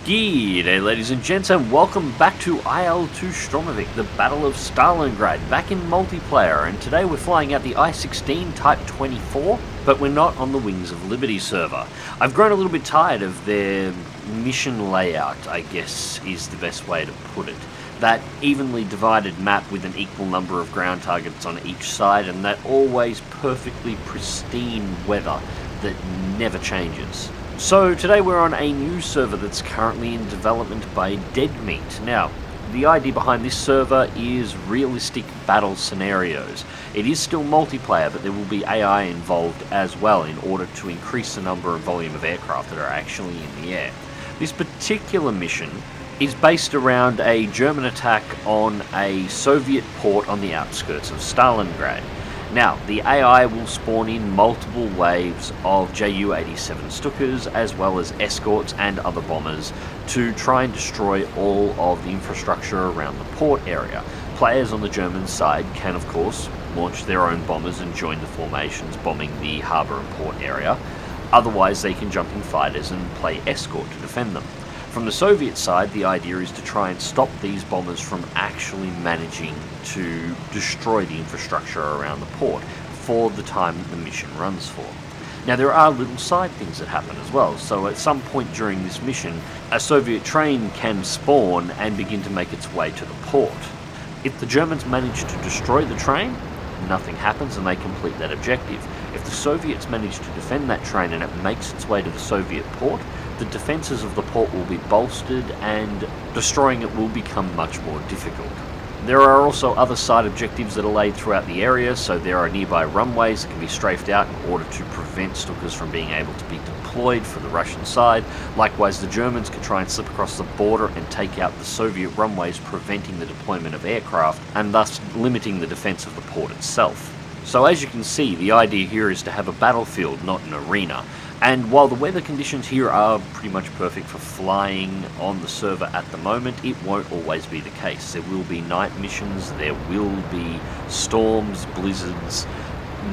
G'day ladies and gents, and welcome back to IL-2 Stromovik, the Battle of Stalingrad, back in multiplayer, and today we're flying out the I-16 Type 24, but we're not on the Wings of Liberty server. I've grown a little bit tired of their mission layout, I guess is the best way to put it. That evenly divided map with an equal number of ground targets on each side, and that always perfectly pristine weather that never changes. So today we're on a new server that's currently in development by Deadmeat. Now, the idea behind this server is realistic battle scenarios. It is still multiplayer, but there will be AI involved as well in order to increase the number and volume of aircraft that are actually in the air. This particular mission is based around a German attack on a Soviet port on the outskirts of Stalingrad. Now, the AI will spawn in multiple waves of Ju-87 Stukas, as well as escorts and other bombers, to try and destroy all of the infrastructure around the port area. Players on the German side can, of course, launch their own bombers and join the formations bombing the harbour and port area. Otherwise, they can jump in fighters and play escort to defend them. From the Soviet side, the idea is to try and stop these bombers from actually managing to destroy the infrastructure around the port for the time that the mission runs for. Now, there are little side things that happen as well, so at some point during this mission, a Soviet train can spawn and begin to make its way to the port. If the Germans manage to destroy the train, nothing happens and they complete that objective. If the Soviets manage to defend that train and it makes its way to the Soviet port, the defences of the port will be bolstered and destroying it will become much more difficult. There are also other side objectives that are laid throughout the area, so there are nearby runways that can be strafed out in order to prevent Stukas from being able to be deployed for the Russian side. Likewise, the Germans can try and slip across the border and take out the Soviet runways, preventing the deployment of aircraft and thus limiting the defence of the port itself. So as you can see, the idea here is to have a battlefield, not an arena. And while the weather conditions here are pretty much perfect for flying on the server at the moment, it won't always be the case. There will be night missions, there will be storms, blizzards,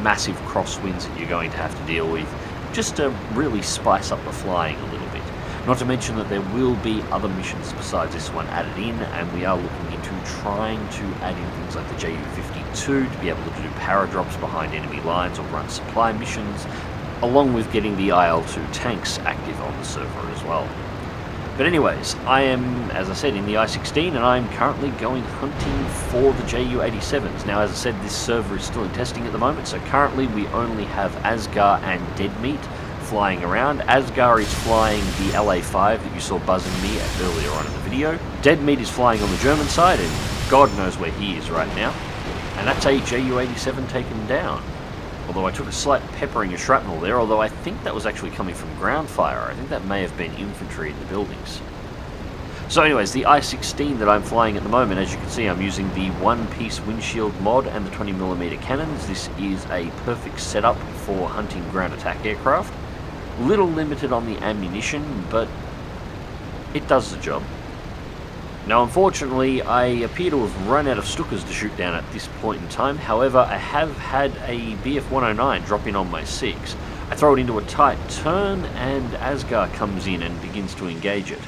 massive crosswinds that you're going to have to deal with, just to really spice up the flying a little bit. Not to mention that there will be other missions besides this one added in, and we are looking into trying to add in things like the Ju-52 to be able to do paradrops behind enemy lines or run supply missions, along with getting the IL-2 tanks active on the server as well. But anyways, I am, as I said, in the I-16 and I'm currently going hunting for the Ju-87s. Now, as I said, this server is still in testing at the moment, so currently we only have Asgar and Deadmeat flying around. Asgar is flying the LA-5 that you saw buzzing me earlier on in the video. Deadmeat is flying on the German side, and God knows where he is right now. And that's a Ju-87 taken down. Although I took a slight peppering of shrapnel there, although I think that was actually coming from ground fire. I think that may have been infantry in the buildings. So anyways, the I-16 that I'm flying at the moment, as you can see, I'm using the one-piece windshield mod and the 20mm cannons. This is a perfect setup for hunting ground attack aircraft. Little limited on the ammunition, but it does the job. Now, unfortunately, I appear to have run out of Stukas to shoot down at this point in time. However, I have had a Bf-109 drop in on my 6. I throw it into a tight turn, and Asgar comes in and begins to engage it.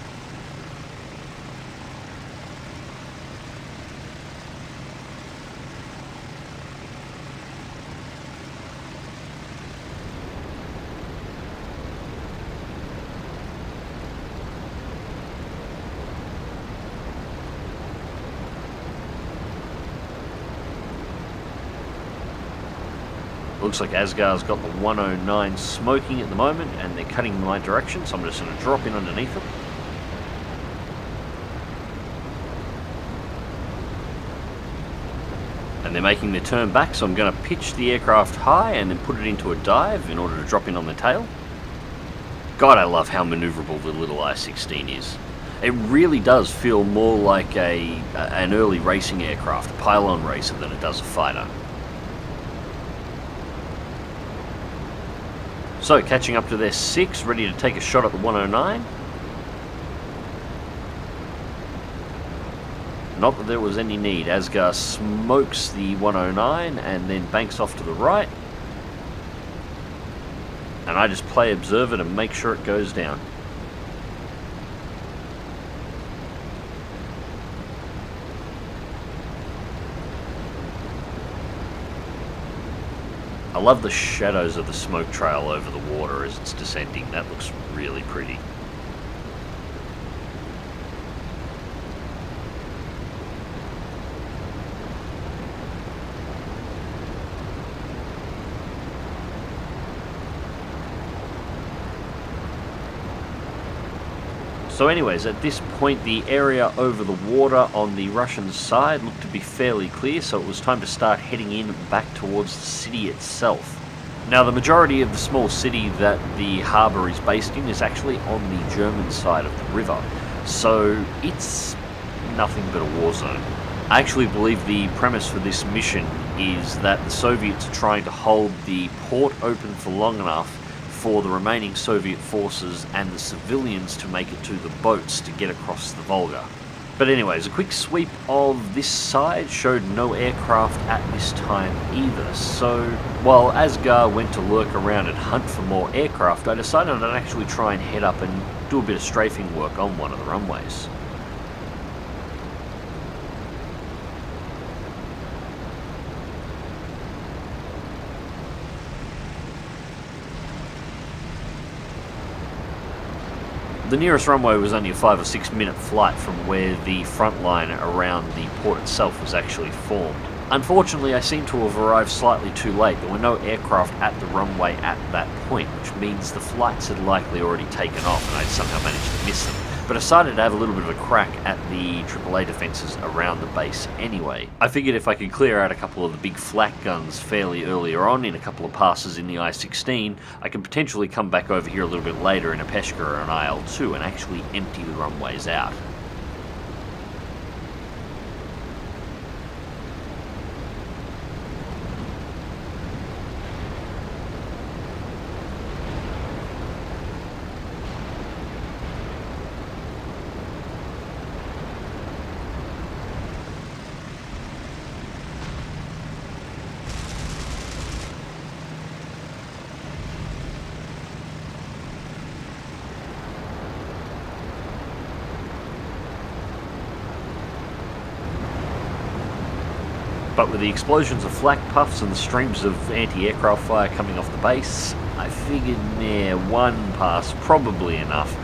Looks like Asgar's got the 109 smoking at the moment, and they're cutting in my direction, so I'm just going to drop in underneath them. And they're making their turn back, so I'm going to pitch the aircraft high and then put it into a dive in order to drop in on the tail. God, I love how maneuverable the little I-16 is. It really does feel more like an early racing aircraft, a pylon racer, than it does a fighter. So, catching up to their 6, ready to take a shot at the 109. Not that there was any need. Asgar smokes the 109 and then banks off to the right. And I just play observer to make sure it goes down. I love the shadows of the smoke trail over the water as it's descending. That looks really pretty. So anyways, at this point the area over the water on the Russian side looked to be fairly clear, so it was time to start heading in back towards the city itself. Now the majority of the small city that the harbour is based in is actually on the German side of the river, so it's nothing but a war zone. I actually believe the premise for this mission is that the Soviets are trying to hold the port open for long enough for the remaining Soviet forces and the civilians to make it to the boats to get across the Volga. But anyways, a quick sweep of this side showed no aircraft at this time either, so while Asgar went to lurk around and hunt for more aircraft, I decided I'd actually try and head up and do a bit of strafing work on one of the runways. The nearest runway was only a 5 or 6 minute flight from where the front line around the port itself was actually formed. Unfortunately, I seem to have arrived slightly too late. There were no aircraft at the runway at that point, which means the flights had likely already taken off and I'd somehow managed to miss them. But I decided to have a little bit of a crack at the AAA defences around the base anyway. I figured if I could clear out a couple of the big flak guns fairly earlier on in a couple of passes in the I-16, I can potentially come back over here a little bit later in a Peshka or an IL-2 and actually empty the runways out. But with the explosions of flak puffs and the streams of anti-aircraft fire coming off the base, I figured, one pass probably enough.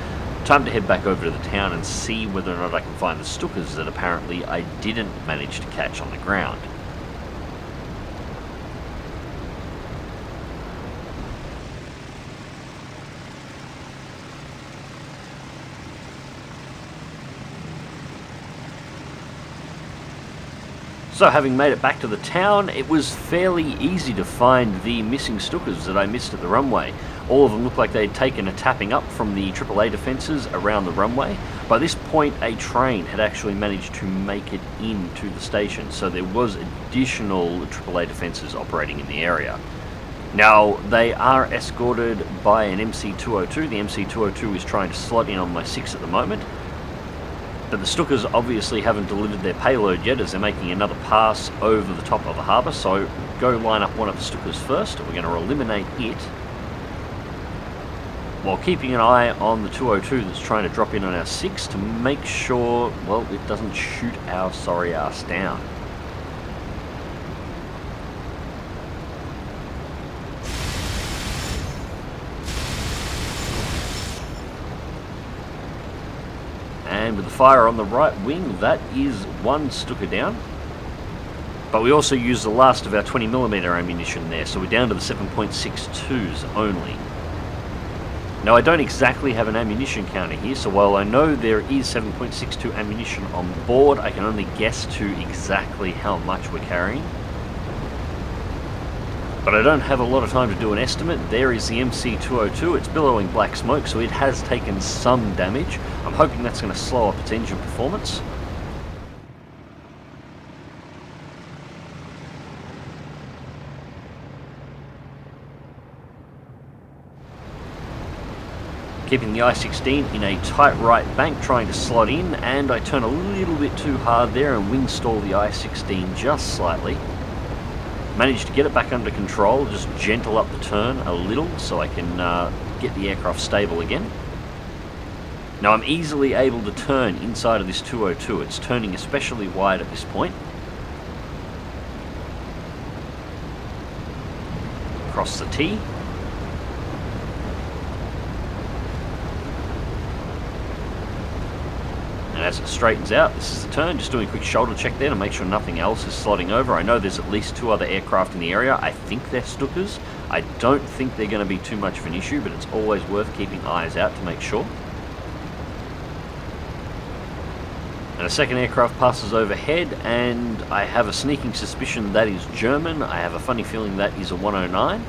Time to head back over to the town and see whether or not I can find the Stukas that apparently I didn't manage to catch on the ground. So having made it back to the town, it was fairly easy to find the missing Stukas that I missed at the runway. All of them looked like they'd taken a tapping up from the AAA defences around the runway. By this point, a train had actually managed to make it into the station, so there was additional AAA defences operating in the area. Now, they are escorted by an Mk.II. The Mk.II is trying to slot in on my 6 at the moment. But the Stukas obviously haven't delivered their payload yet as they're making another pass over the top of the harbour, so go line up one of the Stukas first. We're going to eliminate it, while keeping an eye on the 202 that's trying to drop in on our 6 to make sure, well, it doesn't shoot our sorry ass down. And with the fire on the right wing, that is one Stuka down. But we also used the last of our 20mm ammunition there, so we're down to the 7.62s only. Now I don't exactly have an ammunition counter here, so while I know there is 7.62 ammunition on board, I can only guess to exactly how much we're carrying. But I don't have a lot of time to do an estimate. There is the Mk.II. It's billowing black smoke, so it has taken some damage. I'm hoping that's going to slow up its engine performance. Keeping the I-16 in a tight right bank, trying to slot in, and I turn a little bit too hard there and wing stall the I-16 just slightly. Managed to get it back under control, just gentle up the turn a little so I can get the aircraft stable again. Now I'm easily able to turn inside of this 202, it's turning especially wide at this point. across the T. And as it straightens out, this is the turn. Just doing a quick shoulder check there to make sure nothing else is slotting over. I know there's at least 2 other aircraft in the area. I think they're Stukas. I don't think they're going to be too much of an issue, but it's always worth keeping eyes out to make sure. And a second aircraft passes overhead, and I have a sneaking suspicion that is German. I have a funny feeling that is a 109.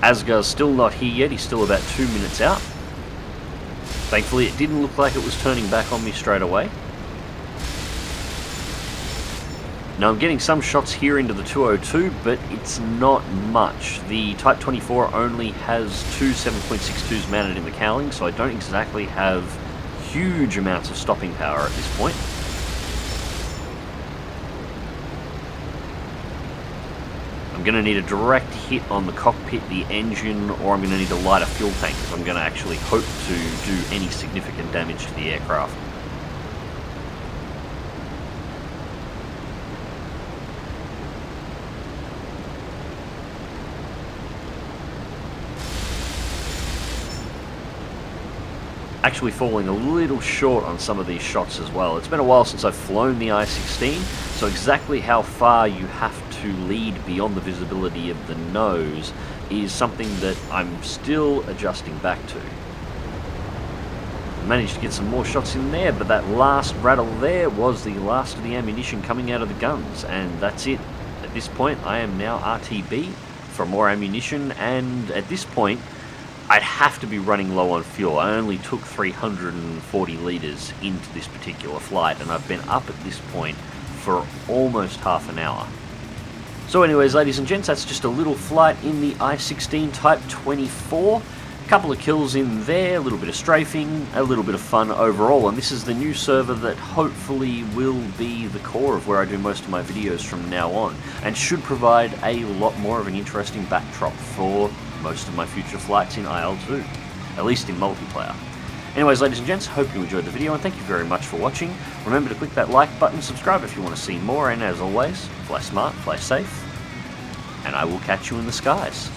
Asgar's still not here yet. He's still about 2 minutes out. Thankfully, it didn't look like it was turning back on me straight away. Now, I'm getting some shots here into the 202, but it's not much. The Type 24 only has 2 7.62s mounted in the cowling, so I don't exactly have huge amounts of stopping power at this point. I'm going to need a direct hit on the cockpit, the engine, or I'm going to need to light a fuel tank if I'm going to actually hope to do any significant damage to the aircraft. Actually falling a little short on some of these shots as well. It's been a while since I've flown the I-16, so exactly how far you have to lead beyond the visibility of the nose is something that I'm still adjusting back to. I managed to get some more shots in there, but that last rattle there was the last of the ammunition coming out of the guns, and that's it. At this point, I am now RTB for more ammunition, and at this point, I'd have to be running low on fuel. I only took 340 litres into this particular flight, and I've been up at this point for almost half an hour. So anyways, ladies and gents, that's just a little flight in the I-16 Type 24. A couple of kills in there, a little bit of strafing, a little bit of fun overall, and this is the new server that hopefully will be the core of where I do most of my videos from now on, and should provide a lot more of an interesting backdrop for most of my future flights in IL-2, at least in multiplayer. Anyways, ladies and gents, hope you enjoyed the video, and thank you very much for watching. Remember to click that like button, subscribe if you want to see more, and as always, fly smart, fly safe, and I will catch you in the skies.